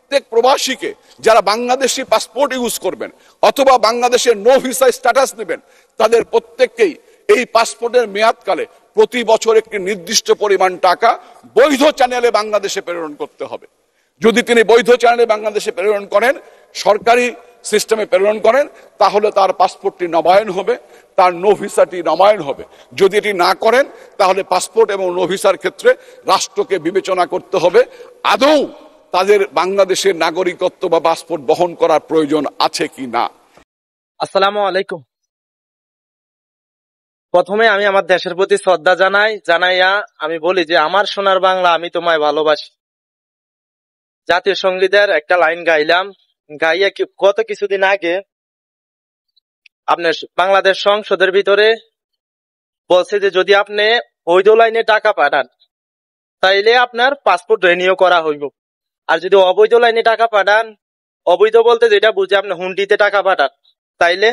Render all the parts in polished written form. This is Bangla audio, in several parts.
প্রত্যেক প্রবাসীকে যারা বাংলাদেশি পাসপোর্ট ইউজ করবেন অথবা বাংলাদেশের নো ভিসা স্ট্যাটাস নেবেন, তাদের প্রত্যেককেই এই পাসপোর্টের মেয়াদকালে প্রতি বছর একটি নির্দিষ্ট পরিমাণ টাকা বৈধ চ্যানেলে বাংলাদেশে প্রেরণ করতে হবে। যদি তিনি বৈধ চ্যানেলে বাংলাদেশে প্রেরণ করেন, সরকারি সিস্টেমে প্রেরণ করেন, তাহলে তার পাসপোর্টটি নবায়ন হবে, তার নো ভিসাটি নবায়ন হবে। যদি এটি না করেন, তাহলে পাসপোর্ট এবং নো ভিসার ক্ষেত্রে রাষ্ট্রকে বিবেচনা করতে হবে আদৌ তাদের বাংলাদেশের নাগরিকত্ব বা পাসপোর্ট বহন করার প্রয়োজন আছে কি না। আসসালামু আলাইকুম। প্রথমে আমি আমার দেশের প্রতি শ্রদ্ধা জানাইয়া আমি বলি যে আমার সোনার বাংলা, আমি তোমায় ভালোবাসি। জাতীয় সঙ্গীতের একটা লাইন গাইলাম, গাইয়া গত কিছুদিন আগে আপনার বাংলাদেশ সংসদের ভিতরে বলছে যে যদি আপনি বৈধ লাইনে টাকা পাঠান তাইলে আপনার পাসপোর্ট রিনিউ করা হইব, আর যদি অবৈধ লাইনে টাকা পাঠান, অবৈধ বলতে যেটা বুঝে আপনি হুন্ডিতে টাকা পাঠান, তাইলে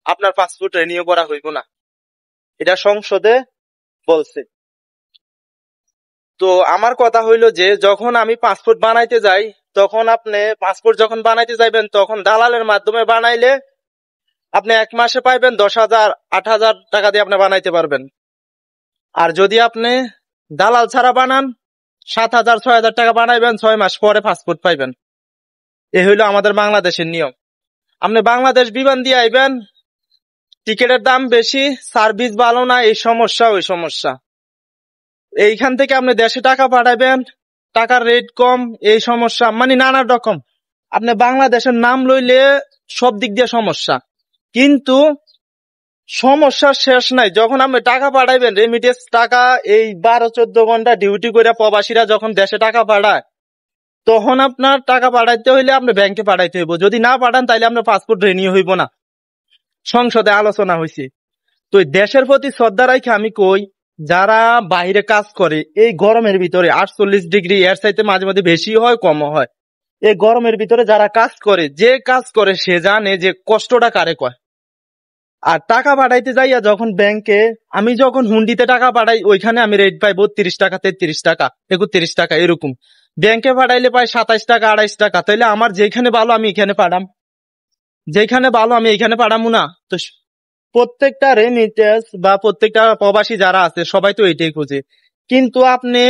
আপনার পাসপোর্ট রিনিউ করা হইব না। এটা সংসদে বলছে। তো আমার কথা হইলো যে যখন আমি পাসপোর্ট বানাইতে যাই, তখন আপনি পাসপোর্ট যখন বানাইতে যাইবেন তখন দালালের মাধ্যমে বানাইলে আপনি 1 মাসে পাইবেন 10,000 8,000 টাকা দিয়ে আপনি বানাইতে পারবেন। আর যদি আপনি দালাল ছাড়া বানান 7,000 6,000 টাকা বানাইবেন, 6 মাস পরে পাসপোর্ট পাইবেন। এই হইলো আমাদের বাংলাদেশের নিয়ম। আপনি বাংলাদেশ বিমান দিয়ে আইবেন, টিকিটের দাম বেশি, সার্ভিস ভালো না, এই সমস্যা ওই সমস্যা। এইখান থেকে আপনি দেশে টাকা পাঠাবেন, টাকার রেট কম, এই সমস্যা, মানে নানা রকম। আপনি বাংলাদেশের নাম লইলে সব দিক দিয়ে সমস্যা, কিন্তু সমস্যার শেষ নাই। যখন আপনি টাকা পাঠাইবেন, রেমিটেন্স টাকা এই 12-14 ঘন্টা ডিউটি করে প্রবাসীরা যখন দেশে টাকা পাঠায়, তখন আপনার টাকা পাঠাইতে হইলে আপনি ব্যাংকে পাঠাইতে হইব। যদি না পাঠান তাইলে আপনার পাসপোর্ট রিনিউ হইব না। সংসদে আলোচনা হয়েছে। তো দেশের প্রতি শ্রদ্ধা রাখে আমি কই, যারা বাইরে কাজ করে এই গরমের ভিতরে 48 ডিগ্রি, এর চাইতে মাঝে মাঝে বেশি হয় কম হয়, এই গরমের ভিতরে যারা কাজ করে, যে কাজ করে সে জানে যে কষ্টটা কারে কয়। আর টাকা পাঠাইতে যাইয়া যখন ব্যাংকে, আমি যখন হুন্ডিতে টাকা পাঠাই ওইখানে আমি রেট পাই 32 টাকা 33 টাকা 31 টাকা এরকম। ব্যাংকে পাঠাইলে পাই 27 টাকা 28 টাকা। তাইলে আমার যেখানে ভালো আমি এখানে পাঠাম, যেখানে ভালো আমি এখানে পাঠামু না? তো প্রত্যেকটা রেমিটেন্স বা প্রত্যেকটা প্রবাসী যারা আছে সবাই তো এটাই খুঁজে। কিন্তু আপনি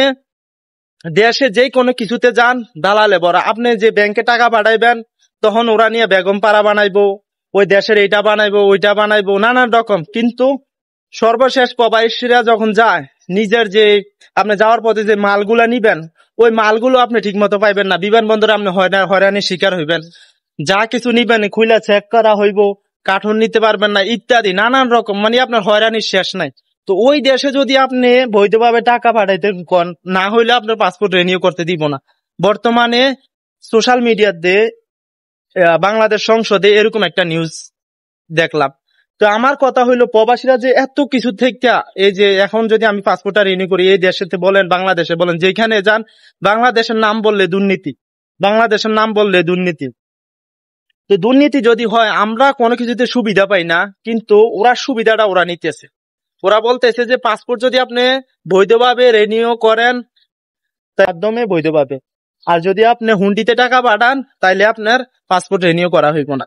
দেশে যে কোনো কিছুতে যান, দালালে ভরা। আপনি যে ব্যাংকে টাকা পাঠাইবেন, তখন ওরা নিয়ে বেগম পাড়া বানাইবো, ওই দেশের এইটা বানাইবো ওইটা বানাইবো, নানান রকম। কিন্তু সর্বশেষ প্রবাসীরা যখন যায়, নিজের যে আপনি যাওয়ার পথে যে মালগুলা নিবেন, ওই মালগুলো আপনি ঠিক মতো পাইবেন না। বিমানবন্দরে আপনি হয়রানির শিকার হইবেন। যা কিছু নিবেন খুলে চেক করা হইব, কার্টুন নিতে পারবেন না, ইত্যাদি নানান রকম, মানে আপনার হয়রানির শেষ নাই। তো ওই দেশে যদি আপনি বৈধভাবে টাকা পাঠাইতে কন, না হইলে আপনার পাসপোর্ট রিনিউ করতে দিব না। বর্তমানে সোশ্যাল মিডিয়াতে বাংলাদেশ সংসদে এরকম একটা নিউজ দেখলাম। তো আমার কথা হইলো, প্রবাসীরা যে এত কিছু থেকে, এই যে এখন যদি আমি পাসপোর্টটা রিনিউ করি, এই দেশেতে বলেন বাংলাদেশে বলেন যেখানে যান, বাংলাদেশের নাম বললে দুর্নীতি, বাংলাদেশের নাম বললে দুর্নীতি। তো দুর্নীতি যদি হয়, আমরা কোনো কিছুতে সুবিধা পাই না, কিন্তু ওরা সুবিধাটা ওরা নিতেছে। ওরা বলতেছে যে পাসপোর্ট যদি আপনি বৈধভাবে রিনিউ করেন তার মাধ্যমে বৈধভাবে, আর যদি আপনি হুন্ডিতে টাকা পাঠান তাইলে আপনার পাসপোর্ট রিনিউ করা হইব না।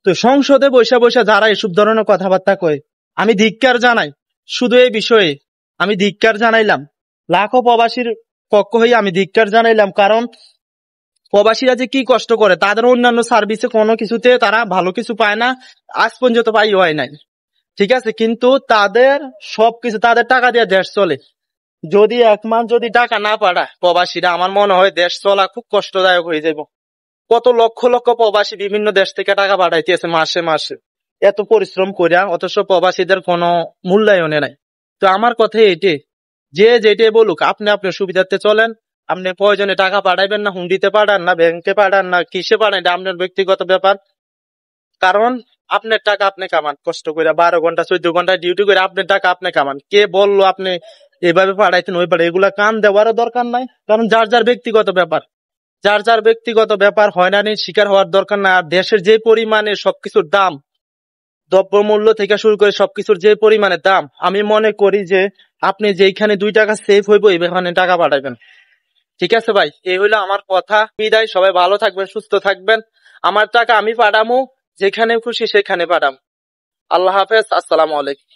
তো সংসদে বৈশা বৈশা যারা এসব ধরনের কথাবার্তা কয়, আমি ধিক্কার জানাই। শুধু এই বিষয়ে আমি ধিক্কার জানাইলাম, লাখো প্রবাসীর পক্ষ হয়ে আমি ধিক্কার জানাইলাম। কারণ প্রবাসীরা যে কি কষ্ট করে, তাদের অন্যান্য সার্ভিসে কোনো কিছুতে তারা ভালো কিছু পায় না, আজ পর্যন্ত পাই হয় নাই, ঠিক আছে। কিন্তু তাদের সবকিছু, তাদের টাকা দিয়ে দেশ চলে। যদি 1 মাস যদি টাকা না পাঠায় প্রবাসীরা, আমার মনে হয় দেশ চলা খুব কষ্টদায়ক হয়ে যাব। কত লক্ষ লক্ষ প্রবাসী বিভিন্ন দেশ থেকে টাকা পাঠাইতেছে মাসে মাসে, এত পরিশ্রম করিয়া, অথচ প্রবাসীদের কোনো মূল্যায়নে নাই। তো আমার কথা এটি, যে যেটাই বলুক, আপনি আপনার সুবিধার্থে চলেন। আপনি প্রয়োজনে টাকা পাঠাইবেন না হুন্ডিতে পাঠান, না ব্যাংকে পাঠান, না কিসে পাঠান, এটা আপনার ব্যক্তিগত ব্যাপার। কারণ আপনার টাকা আপনি কামান কষ্ট করে, 12 ঘন্টা 14 ঘন্টা ডিউটি করে আপনার টাকা আপনি কামান। কে বললো আপনি এভাবে পাঠাইতেন ওই পাঠাই, এগুলা কান দেওয়ারও দরকার নাই। কারণ যার যার ব্যক্তিগত ব্যাপার, যার যার ব্যক্তিগত ব্যাপার, হয়রানির শিকার হওয়ার দরকার না। আর দেশের যে পরিমাণে সবকিছুর দাম, দ্রব্যমূল্য থেকে শুরু করে সবকিছুর যে পরিমাণে দাম, আমি মনে করি যে আপনি যেখানে 2 টাকা সেভ হইব এইখানে টাকা পাঠাবেন। ঠিক আছে ভাই, এই হলো আমার কথা। বিদায়, সবাই ভালো থাকবেন, সুস্থ থাকবেন। আমার টাকা আমি পাঠামু, যেখানে খুশি সেখানে পাঠাম। আল্লাহ হাফেজ, আসসালামু আলাইকুম।